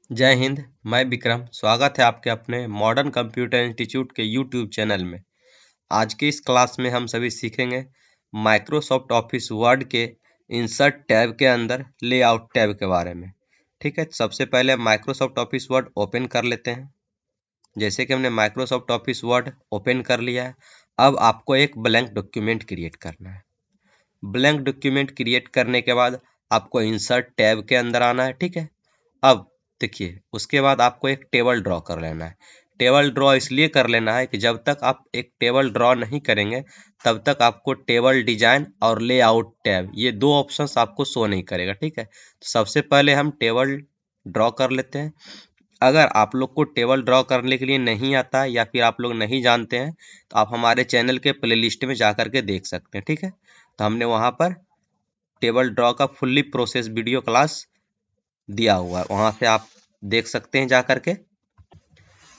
जय हिंद। मैं विक्रम, स्वागत है आपके अपने मॉडर्न कंप्यूटर इंस्टीट्यूट के यूट्यूब चैनल में। आज के इस क्लास में हम सभी सीखेंगे माइक्रोसॉफ्ट ऑफिस वर्ड के इंसर्ट टैब के अंदर लेआउट टैब के बारे में। ठीक है, सबसे पहले माइक्रोसॉफ्ट ऑफिस वर्ड ओपन कर लेते हैं। जैसे कि हमने माइक्रोसॉफ्ट ऑफिस वर्ड ओपन कर लिया है, अब आपको एक ब्लैंक डॉक्यूमेंट क्रिएट करना है। ब्लैंक डॉक्यूमेंट क्रिएट करने के बाद आपको इंसर्ट टैब के अंदर आना है। ठीक है, अब देखिए उसके बाद आपको एक टेबल ड्रॉ कर लेना है। टेबल ड्रॉ इसलिए कर लेना है कि जब तक आप एक टेबल ड्रॉ नहीं करेंगे तब तक आपको टेबल डिजाइन और लेआउट टैब ये दो ऑप्शंस आपको शो नहीं करेगा। ठीक है, तो सबसे पहले हम टेबल ड्रॉ कर लेते हैं। अगर आप लोग को टेबल ड्रॉ करने के लिए नहीं आता है या फिर आप लोग नहीं जानते हैं तो आप हमारे चैनल के प्लेलिस्ट में जा करके देख सकते हैं। ठीक है, तो हमने वहां पर टेबल ड्रॉ का फुल्ली प्रोसेस वीडियो क्लास दिया हुआ है, वहां से आप देख सकते हैं जा करके।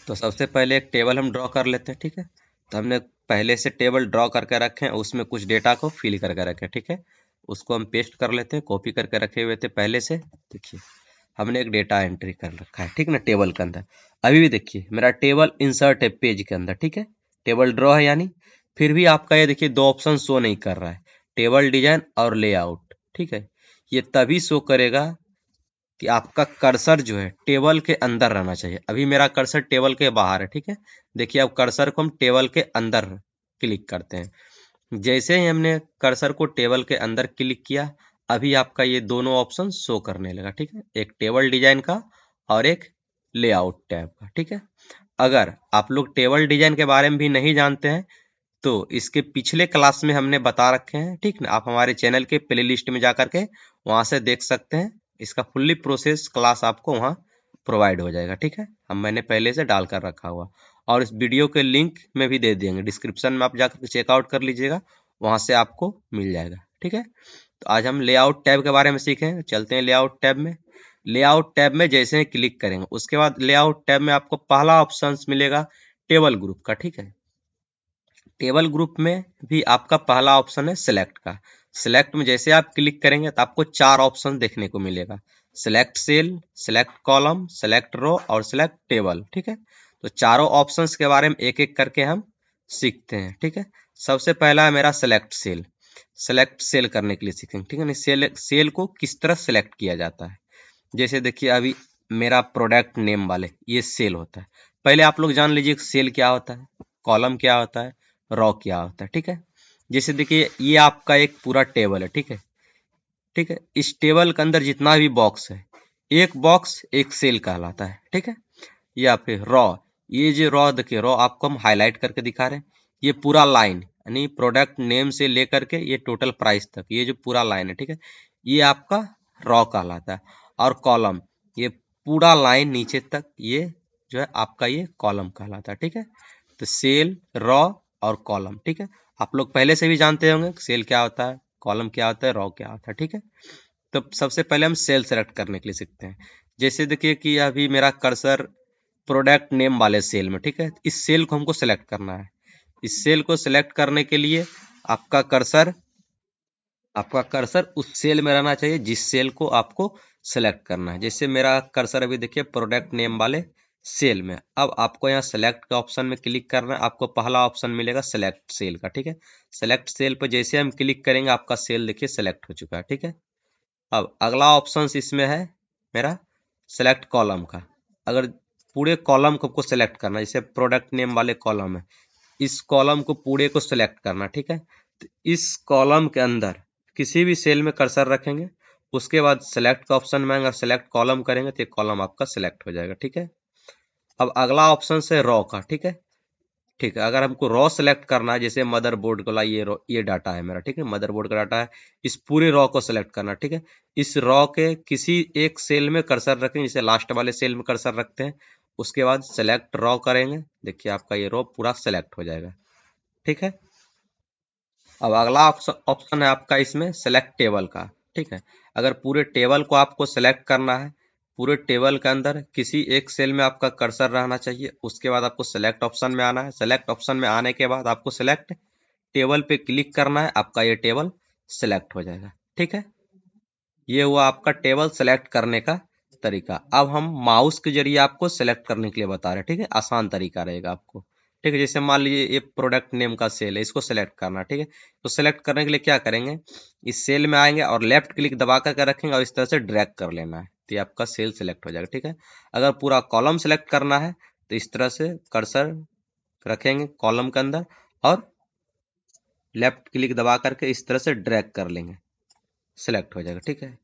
तो सबसे पहले एक टेबल हम ड्रॉ कर लेते हैं। ठीक है, तो हमने पहले से टेबल ड्रॉ करके रखे हैं, उसमें कुछ डेटा को फिल करके रखे हैं। ठीक है, उसको हम पेस्ट कर लेते हैं, कॉपी करके रखे हुए थे पहले से। देखिए हमने एक डेटा एंट्री कर रखा है, ठीक ना, टेबल के अंदर। अभी भी देखिए मेरा टेबल इंसर्ट है पेज के अंदर। ठीक है, टेबल ड्रॉ है यानी, फिर भी आपका ये देखिए दो ऑप्शन शो नहीं कर रहा है, टेबल डिजाइन और लेआउट। ठीक है, ये तभी शो करेगा कि आपका कर्सर जो है टेबल के अंदर रहना चाहिए। अभी मेरा कर्सर टेबल के बाहर है। ठीक है, देखिए अब कर्सर को हम टेबल के अंदर क्लिक करते हैं। जैसे ही हमने कर्सर को टेबल के अंदर क्लिक किया, अभी आपका ये दोनों ऑप्शन शो करने लगा। ठीक है, एक टेबल डिजाइन का और एक लेआउट टैब का। ठीक है, अगर आप लोग टेबल डिजाइन के बारे में भी नहीं जानते हैं तो इसके पिछले क्लास में हमने बता रखे हैं। ठीक ना, आप हमारे चैनल के प्ले लिस्ट में जा करके वहां से देख सकते हैं। इसका फुल्ली प्रोसेस क्लास आपको वहां प्रोवाइड हो जाएगा। ठीक है, हम मैंने पहले से डाल कर रखा हुआ, और इस वीडियो के लिंक में भी दे देंगे डिस्क्रिप्शन में, आप जाकर चेकआउट कर लीजिएगा, वहां से आपको मिल जाएगा। ठीक है, तो आज हम लेआउट टैब के बारे में सीखेंगे। चलते हैं लेआउट टैब में। लेआउट टैब में जैसे ही क्लिक करेंगे उसके बाद लेआउट टैब में आपको पहला ऑप्शन मिलेगा टेबल ग्रुप का। ठीक है, टेबल ग्रुप में भी आपका पहला ऑप्शन है सिलेक्ट का। सिलेक्ट में जैसे आप क्लिक करेंगे तो आपको चार ऑप्शन देखने को मिलेगा, select cell, select column, select row और सिलेक्ट टेबल। ठीक है, तो चारों ऑप्शंस के बारे में एक एक करके हम सीखते हैं। ठीक है, सबसे पहला है मेरा सिलेक्ट सेल। सिलेक्ट सेल करने के लिए सीखेंगे। ठीक है, सेल सेल को किस तरह सिलेक्ट किया जाता है। जैसे देखिए अभी मेरा प्रोडक्ट नेम वाले ये सेल होता है। पहले आप लोग जान लीजिए सेल क्या होता है, कॉलम क्या होता है, रॉ क्या होता है। ठीक है, जैसे देखिए ये आपका एक पूरा टेबल है। ठीक है, ठीक है, इस टेबल के अंदर जितना भी बॉक्स है, एक बॉक्स एक सेल कहलाता है। ठीक है, या फिर रॉ, ये जो रॉ देखिए, रॉ आपको हम हाईलाइट करके दिखा रहे हैं, ये पूरा लाइन यानी प्रोडक्ट नेम से लेकर के ये टोटल प्राइस तक ये जो पूरा लाइन है। ठीक है, ये आपका रॉ कहलाता है। और कॉलम, ये पूरा लाइन नीचे तक ये जो है आपका ये कॉलम कहलाता है। ठीक है, तो सेल, रॉ और कॉलम। ठीक है, आप लोग पहले से भी जानते होंगे सेल क्या होता है, कॉलम क्या होता है, रॉ क्या होता है। ठीक है, तो सबसे पहले हम सेल सेलेक्ट करने के लिए सीखते हैं। जैसे देखिए कि अभी मेरा कर्सर प्रोडक्ट नेम वाले सेल में। ठीक है, इस सेल को हमको सेलेक्ट करना है। इस सेल को सेलेक्ट करने के लिए आपका कर्सर आपका कर्सर उस सेल में रहना चाहिए जिस सेल को आपको सेलेक्ट करना है। जैसे मेरा कर्सर अभी देखिए प्रोडक्ट नेम वाले सेल में। अब आपको यहाँ सेलेक्ट का ऑप्शन में क्लिक करना है, आपको पहला ऑप्शन मिलेगा सेलेक्ट सेल का। ठीक है, सेलेक्ट सेल पर जैसे हम क्लिक करेंगे आपका सेल देखिए सेलेक्ट हो चुका है। ठीक है, अब अगला ऑप्शन इसमें है मेरा सेलेक्ट कॉलम का। अगर पूरे कॉलम को सेलेक्ट करना है, जैसे प्रोडक्ट नेम वाले कॉलम है, इस कॉलम को पूरे को सेलेक्ट करना। ठीक है, तो इस कॉलम के अंदर किसी भी सेल में कर्सर रखेंगे, उसके बाद सेलेक्ट का ऑप्शन में अगर सेलेक्ट कॉलम करेंगे तो ये कॉलम आपका सेलेक्ट हो जाएगा। ठीक है, अब अगला ऑप्शन है रॉ का। ठीक है, ठीक है, अगर हमको रॉ सेलेक्ट करना है, जैसे मदरबोर्ड का ये डाटा है मेरा। ठीक है, मदरबोर्ड का डाटा है, इस पूरे रॉ को सेलेक्ट करना। ठीक है, इस रॉ के किसी एक सेल में कर्सर रखें, जैसे लास्ट वाले सेल में कर्सर रखते हैं, उसके बाद सेलेक्ट रॉ करेंगे, देखिए आपका ये रॉ पूरा सेलेक्ट हो जाएगा। ठीक है, अब अगला ऑप्शन है आपका इसमें सेलेक्ट टेबल का। ठीक है, अगर पूरे टेबल को आपको सेलेक्ट करना है, पूरे टेबल के अंदर किसी एक सेल में आपका कर्सर रहना चाहिए, उसके बाद आपको सेलेक्ट ऑप्शन में आना है। सेलेक्ट ऑप्शन में आने के बाद आपको सेलेक्ट टेबल पे क्लिक करना है, आपका ये टेबल सेलेक्ट हो जाएगा। ठीक है, ये हुआ आपका टेबल सेलेक्ट करने का तरीका। अब हम माउस के जरिए आपको सेलेक्ट करने के लिए बता रहे हैं, ठीक है, आसान तरीका रहेगा आपको, ठीक है। जैसे मान लीजिए ये प्रोडक्ट नेम का सेल है, इसको सेलेक्ट करना, ठीक है। तो सेलेक्ट करने के लिए क्या करेंगे, इस सेल में आएंगे और लेफ्ट क्लिक दबा करके रखेंगे और इस तरह से ड्रैग कर लेना है, तो ये आपका सेल सेलेक्ट हो जाएगा, ठीक है। अगर पूरा कॉलम सेलेक्ट करना है तो इस तरह से कर्सर रखेंगे कॉलम के अंदर और लेफ्ट क्लिक दबा करके इस तरह से ड्रैग कर लेंगे, सेलेक्ट हो जाएगा, ठीक है।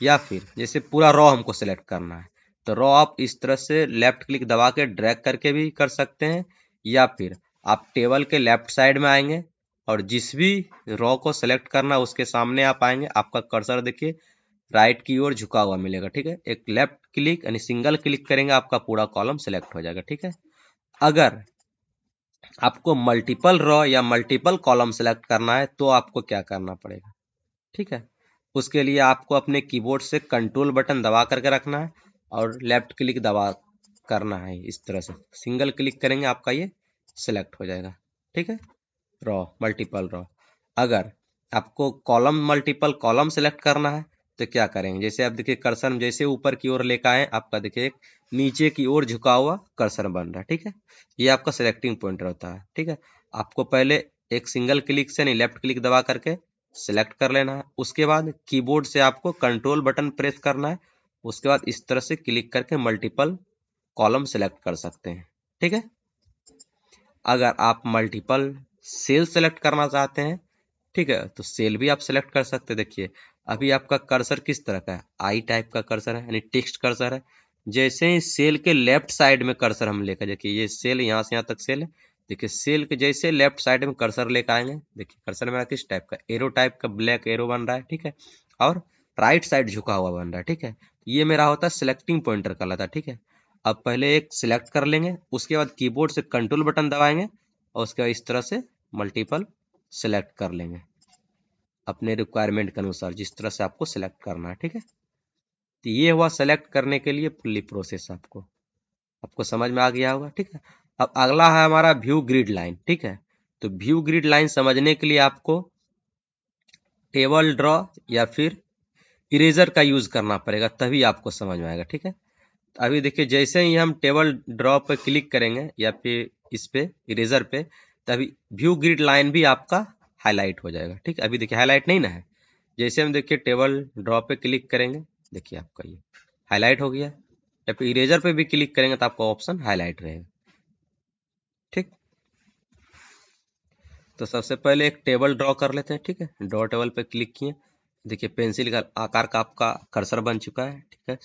या फिर जैसे पूरा रॉ हमको सेलेक्ट करना है तो रॉ आप इस तरह से लेफ्ट क्लिक दबा के ड्रैग करके भी कर सकते हैं, या फिर आप टेबल के लेफ्ट साइड में आएंगे और जिस भी रॉ को सेलेक्ट करना है उसके सामने आप आएंगे, आपका कर्सर देखिए राइट की ओर झुका हुआ मिलेगा, ठीक है। एक लेफ्ट क्लिक यानी सिंगल क्लिक करेंगे आपका पूरा कॉलम सेलेक्ट हो जाएगा, ठीक है। अगर आपको मल्टीपल रॉ या मल्टीपल कॉलम सेलेक्ट करना है तो आपको क्या करना पड़ेगा, ठीक है। उसके लिए आपको अपने कीबोर्ड से कंट्रोल बटन दबा करके रखना है और लेफ्ट क्लिक दबा करना है, इस तरह से सिंगल क्लिक करेंगे आपका ये सिलेक्ट हो जाएगा, ठीक है, रॉ मल्टीपल रॉ। अगर आपको कॉलम मल्टीपल कॉलम सेलेक्ट करना है तो क्या करेंगे, जैसे आप देखिए कर्सर जैसे ऊपर की ओर लेकर आए आपका देखिए एक नीचे की ओर झुका हुआ कर्सर बन रहा है, ठीक है। ये आपका सिलेक्टिंग पॉइंटर होता है, ठीक है। आपको पहले एक सिंगल क्लिक से नहीं लेफ्ट क्लिक दबा करके सिलेक्ट कर लेना है, उसके बाद कीबोर्ड से आपको कंट्रोल बटन प्रेस करना है, उसके बाद इस तरह से क्लिक करके मल्टीपल कॉलम सेलेक्ट कर सकते हैं, ठीक है। अगर आप मल्टीपल सेल सेलेक्ट करना चाहते हैं, ठीक है, तो सेल भी आप सेलेक्ट कर सकते हैं। देखिए अभी आपका कर्सर किस तरह का है, आई टाइप का कर्सर है यानी टेक्स्ट कर्सर है। जैसे ही सेल के लेफ्ट साइड में कर्सर हम लेकर, देखिए ये सेल यहाँ से यहाँ तक सेल है, देखिए सेल के जैसे लेफ्ट साइड में कर्सर लेकर आएंगे, देखिए कर्सर मेरा किस टाइप का, एरो टाइप का ब्लैक एरो बन रहा है, ठीक है, और राइट साइड झुका हुआ बन रहा है, ठीक है। ये मेरा होता है सिलेक्टिंग पॉइंटर कहलाता है, ठीक है। अब पहले एक सिलेक्ट कर लेंगे, उसके बाद कीबोर्ड से कंट्रोल बटन दबाएंगे और उसके बाद इस तरह से मल्टीपल सेलेक्ट कर लेंगे अपने रिक्वायरमेंट के अनुसार, जिस तरह से आपको सेलेक्ट करना है, ठीक है। तो ये हुआ सेलेक्ट करने के लिए फुल्ली प्रोसेस, आपको समझ में आ गया होगा, ठीक है। अब अगला है हमारा व्यू ग्रिड लाइन, ठीक है। तो व्यू ग्रिड लाइन समझने के लिए आपको टेबल ड्रॉ या फिर इरेजर का यूज करना पड़ेगा, तभी आपको समझ में आएगा, ठीक है। अभी देखिए जैसे ही हम टेबल ड्रॉ पे क्लिक करेंगे या फिर इस पे इरेजर पे, तभी व्यू ग्रिड लाइन भी आपका हाईलाइट हो जाएगा, ठीक है। अभी देखिए हाईलाइट नहीं ना है, जैसे हम देखिए टेबल ड्रॉ पे क्लिक करेंगे, देखिए आपका ये हाईलाइट हो गया, या फिर इरेजर पे भी क्लिक करेंगे तो आपका ऑप्शन हाईलाइट रहेगा, ठीक। तो सबसे पहले एक टेबल ड्रॉ कर लेते हैं, ठीक है। ड्रॉ टेबल पे क्लिक किए, देखिए पेंसिल का आकार का आपका कर्सर बन चुका है, ठीक है।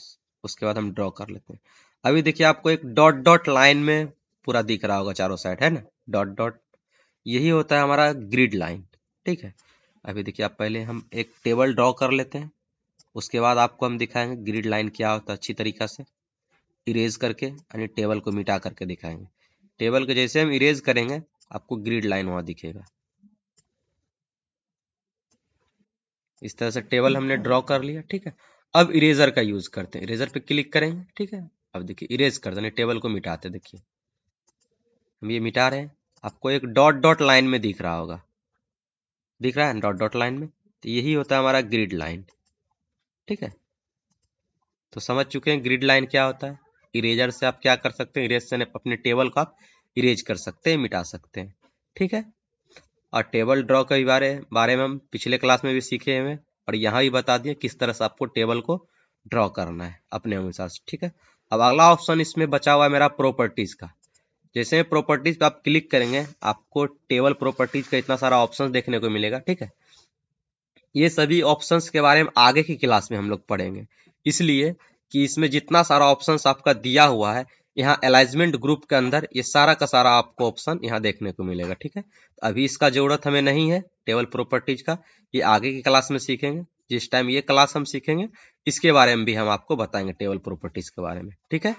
उसके बाद हम ड्रॉ कर लेते हैं। अभी देखिए आपको एक डॉट डॉट लाइन में पूरा दिख रहा होगा चारों साइड, है ना, डॉट डॉट, यही होता है हमारा ग्रिड लाइन, ठीक है। अभी देखिए आप पहले हम एक टेबल ड्रॉ कर लेते हैं, उसके बाद आपको हम दिखाएंगे ग्रिड लाइन क्या होता है अच्छी तरीका से इरेज करके, यानी टेबल को मिटा करके दिखाएंगे। टेबल को जैसे हम इरेज करेंगे आपको ग्रिड लाइन वहां दिखेगा, इस तरह से टेबल हमने ड्रॉ कर लिया, ठीक है। अब इरेजर का यूज करते हैं, इरेजर पे क्लिक करेंगे, ठीक है। अब देखिए इरेज करते हैं, टेबल को मिटाते, देखिए हम ये मिटा रहे हैं, आपको एक डॉट डॉट लाइन में दिख रहा होगा, दिख रहा है डॉट डॉट लाइन में, तो यही होता है हमारा ग्रिड लाइन, ठीक है। तो समझ चुके हैं ग्रिड लाइन क्या होता है। इरेजर से आप क्या कर सकते हैं, इरेज से अपने टेबल को आप इरेज कर सकते हैं, मिटा सकते हैं, ठीक है। और टेबल ड्रॉ के बारे में हम पिछले क्लास में भी सीखे हुए हैं और यहाँ भी बता दिए किस तरह से आपको टेबल को ड्रॉ करना है अपने अनुसार से, ठीक है। अब अगला ऑप्शन इसमें बचा हुआ है मेरा प्रॉपर्टीज का। जैसे प्रॉपर्टीज पे आप क्लिक करेंगे आपको टेबल प्रॉपर्टीज का इतना सारा ऑप्शन देखने को मिलेगा, ठीक है। ये सभी ऑप्शंस के बारे में आगे की क्लास में हम लोग पढ़ेंगे, इसलिए कि इसमें जितना सारा ऑप्शंस आपका दिया हुआ है यहाँ अलाइजमेंट ग्रुप के अंदर ये सारा का सारा आपको ऑप्शन यहाँ देखने को मिलेगा, ठीक है। तो अभी इसका जरूरत हमें नहीं है टेबल प्रॉपर्टीज का, ये आगे की क्लास में सीखेंगे, जिस टाइम ये क्लास हम सीखेंगे इसके बारे में भी हम आपको बताएंगे टेबल प्रॉपर्टीज के बारे में, ठीक है।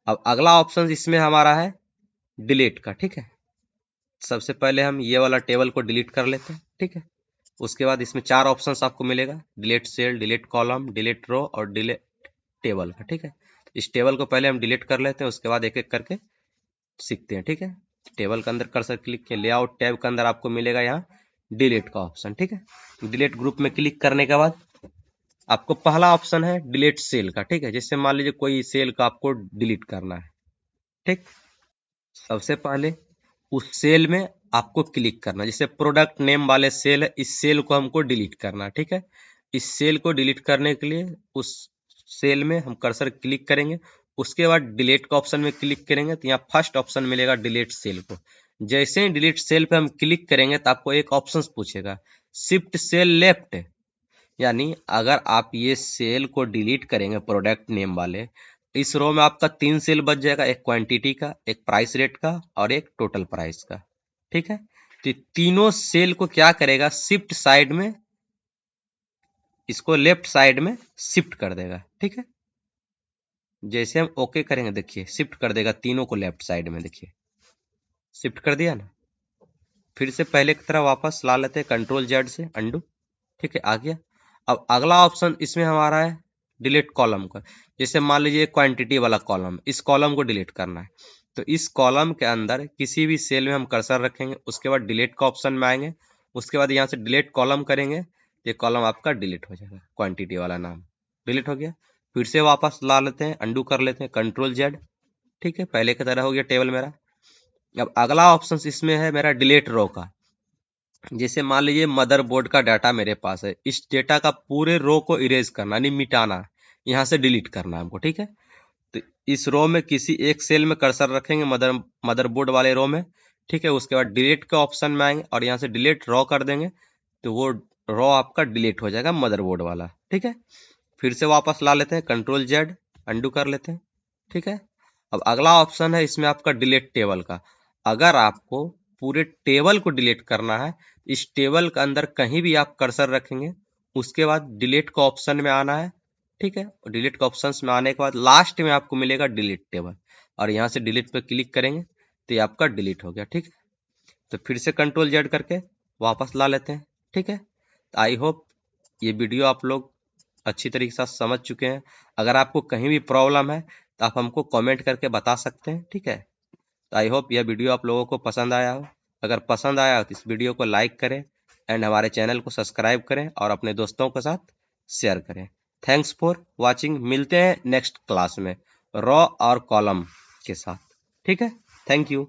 अब अगला ऑप्शन इसमें हमारा है डिलीट का, ठीक है। सबसे पहले हम ये वाला टेबल को डिलीट कर लेते हैं, ठीक है। उसके बाद इसमें चार ऑप्शंस आपको मिलेगा, delete cell, delete column, delete row और डिलीट टेबल का, ठीक है। इस टेबल को पहले हम डिलीट कर लेते हैं, उसके बाद एक एक करके सीखते हैं, ठीक है। टेबल के अंदर कर्सर क्लिक किया, लेआउट टैब के अंदर आपको मिलेगा यहाँ डिलीट का ऑप्शन, ठीक है। डिलीट ग्रुप में क्लिक करने के बाद आपको पहला ऑप्शन है डिलीट सेल का, ठीक है। जैसे मान लीजिए कोई सेल का आपको डिलीट करना है, ठीक। सबसे पहले उस सेल में आपको क्लिक करना, जैसे प्रोडक्ट नेम वाले सेल है, इस सेल को हमको डिलीट करना है, ठीक है। इस सेल को डिलीट करने के लिए उस सेल में हम कर्सर क्लिक करेंगे, उसके बाद डिलीट का ऑप्शन में क्लिक करेंगे तो यहाँ फर्स्ट ऑप्शन मिलेगा डिलीट सेल को। जैसे ही डिलीट सेल पे हम क्लिक करेंगे तो आपको एक ऑप्शन पूछेगा शिफ्ट सेल लेफ्ट, यानी अगर आप ये सेल को डिलीट करेंगे प्रोडक्ट नेम वाले, इस रो में आपका 3 सेल बच जाएगा, एक क्वांटिटी का, एक प्राइस रेट का और एक टोटल प्राइस का, ठीक है। तो तीनों सेल को क्या करेगा, शिफ्ट साइड में, इसको लेफ्ट साइड में शिफ्ट कर देगा, ठीक है। जैसे हम ओके करेंगे देखिए शिफ्ट कर देगा तीनों को लेफ्ट साइड में, देखिए शिफ्ट कर दिया ना। फिर से पहले की तरह वापस ला लेते हैं कंट्रोल जेड से अंडू, ठीक है, आ गया। अब अगला ऑप्शन इसमें हमारा है डिलीट कॉलम का। जैसे मान लीजिए क्वांटिटी वाला कॉलम, इस कॉलम को डिलीट करना है, तो इस कॉलम के अंदर किसी भी सेल में हम कर्सर रखेंगे, उसके बाद डिलीट का ऑप्शन में आएंगे, उसके बाद यहाँ से डिलीट कॉलम करेंगे, ये कॉलम आपका डिलीट हो जाएगा, क्वांटिटी वाला नाम डिलीट हो गया। फिर से वापस ला लेते हैं, अंडू कर लेते हैं कंट्रोल जेड, ठीक है, पहले की तरह हो गया टेबल मेरा। अब अगला ऑप्शन इसमें है मेरा डिलीट रो का। जैसे मान लीजिए मदरबोर्ड का डाटा मेरे पास है, इस डेटा का पूरे रो को इरेज करना यानी मिटाना, यहाँ से डिलीट करना हमको, ठीक है। तो इस रो में किसी एक सेल में कर्सर रखेंगे मदरबोर्ड वाले रो में, ठीक है। उसके बाद डिलीट के ऑप्शन में आएंगे और यहाँ से डिलीट रो कर देंगे, तो वो रो आपका डिलीट हो जाएगा मदरबोर्ड वाला, ठीक है। फिर से वापस ला लेते हैं कंट्रोल जेड, अंडू कर लेते हैं, ठीक है। अब अगला ऑप्शन है इसमें आपका डिलीट टेबल का। अगर आपको पूरे टेबल को डिलीट करना है, इस टेबल के अंदर कहीं भी आप कर्सर रखेंगे, उसके बाद डिलीट का ऑप्शन में आना है, ठीक है। डिलीट का ऑप्शन में आने के बाद लास्ट में आपको मिलेगा डिलीट टेबल, और यहाँ से डिलीट पे क्लिक करेंगे तो ये आपका डिलीट हो गया, ठीक है। तो फिर से कंट्रोल जेड करके वापस ला लेते हैं, ठीक है। आई होप ये वीडियो आप लोग अच्छी तरीके से समझ चुके हैं। अगर आपको कहीं भी प्रॉब्लम है तो आप हमको कमेंट करके बता सकते हैं, ठीक है। तो आई होप यह वीडियो आप लोगों को पसंद आया हो। अगर पसंद आया हो तो इस वीडियो को लाइक करें एंड हमारे चैनल को सब्सक्राइब करें और अपने दोस्तों के साथ शेयर करें। थैंक्स फॉर वॉचिंग, मिलते हैं नेक्स्ट क्लास में रॉ और कॉलम के साथ, ठीक है। Thank you.